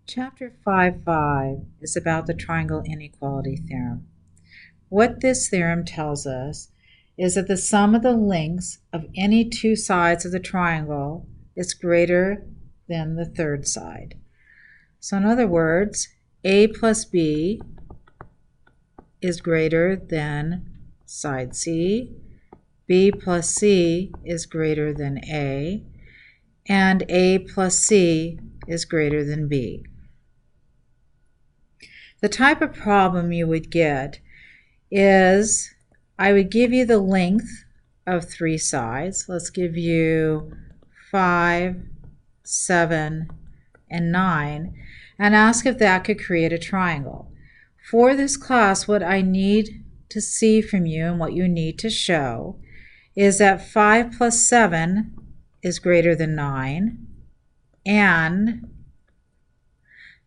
Chapter 5.5 is about the triangle inequality theorem. What this theorem tells us is that the sum of the lengths of any two sides of the triangle is greater than the third side. So in other words, A plus B is greater than side C, B plus C is greater than A, and A plus C is greater than B. The type of problem you would get is I would give you the length of three sides. Let's give you 5, 7, and 9, and ask if that could create a triangle. For this class, what I need to see from you and what you need to show is that 5 plus 7 is greater than 9, and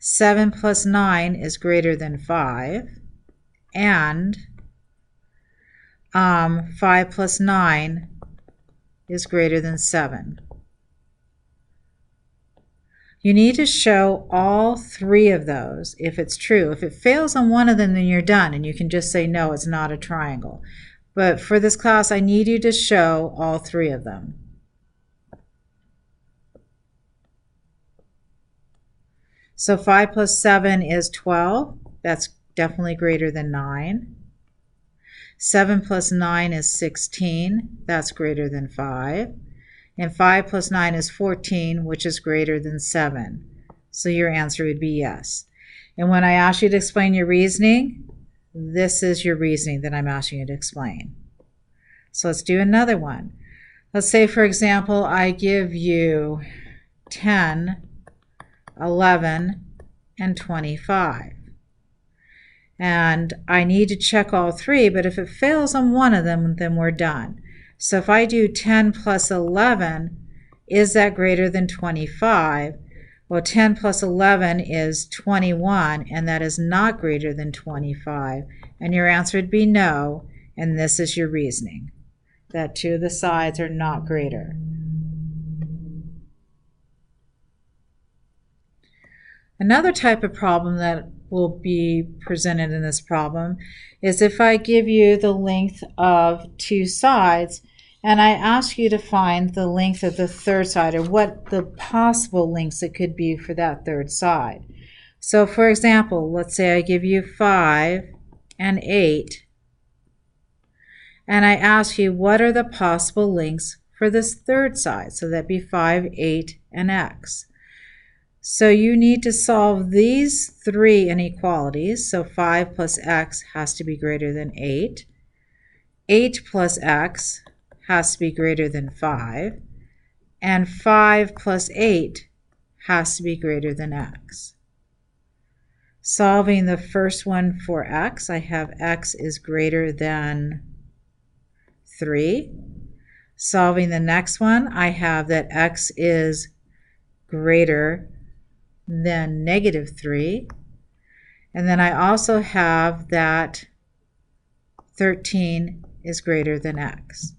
7 plus 9 is greater than 5, and 5 plus 9 is greater than 7. You need to show all three of those if it's true. If it fails on one of them, then you're done, and you can just say, no, it's not a triangle. But for this class, I need you to show all three of them. So 5 plus 7 is 12. That's definitely greater than 9. 7 plus 9 is 16. That's greater than 5. And 5 plus 9 is 14, which is greater than 7. So your answer would be yes. And when I ask you to explain your reasoning, this is your reasoning that I'm asking you to explain. So let's do another one. Let's say, for example, I give you 10, 11, and 25. And I need to check all three, but if it fails on one of them, then we're done. So if I do 10 plus 11, is that greater than 25? Well, 10 plus 11 is 21, and that is not greater than 25. And your answer would be no, and this is your reasoning, that two of the sides are not greater. Another type of problem that will be presented in this problem is if I give you the length of two sides and I ask you to find the length of the third side, or what the possible lengths it could be for that third side. So for example, let's say I give you 5 and 8, and I ask you what are the possible lengths for this third side. So that'd be 5, 8, and x. So you need to solve these three inequalities. So 5 plus x has to be greater than 8. 8 plus x has to be greater than 5. And 5 plus 8 has to be greater than x. Solving the first one for x, I have x is greater than 3. Solving the next one, I have that x is greater than negative 3. And then I also have that 13 is greater than x.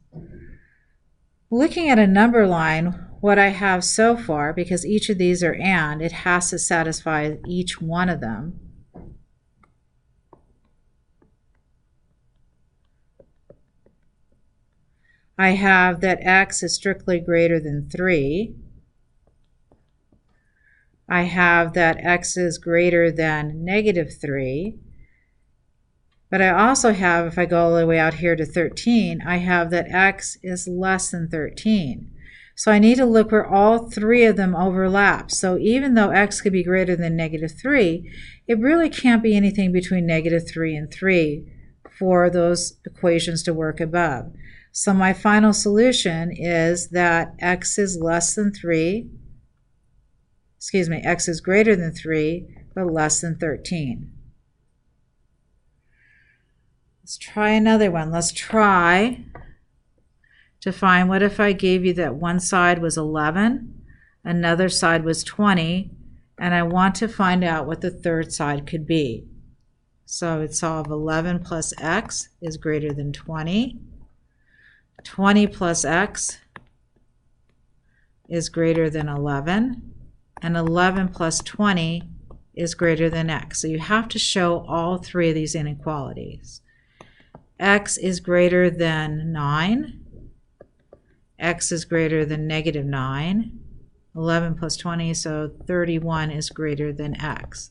Looking at a number line, what I have so far, because each of these are and, it has to satisfy each one of them. I have that x is strictly greater than 3. I have that x is greater than negative 3. But I also have, if I go all the way out here to 13, I have that x is less than 13. So I need to look where all three of them overlap. So even though x could be greater than negative 3, it really can't be anything between negative 3 and 3 for those equations to work above. So my final solution is that x is less than 3. Excuse me, x is greater than 3, but less than 13. Let's try another one. Let's try to find, what if I gave you that one side was 11, another side was 20, and I want to find out what the third side could be. So I would solve 11 plus x is greater than 20. 20 plus x is greater than 11. And 11 plus 20 is greater than x. So you have to show all three of these inequalities. X is greater than 9. X is greater than negative 9. 11 plus 20, so 31 is greater than x.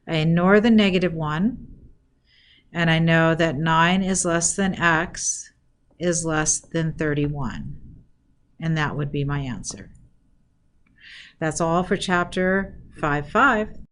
I ignore the negative 1, and I know that 9 is less than x is less than 31. And that would be my answer. That's all for chapter 5.5.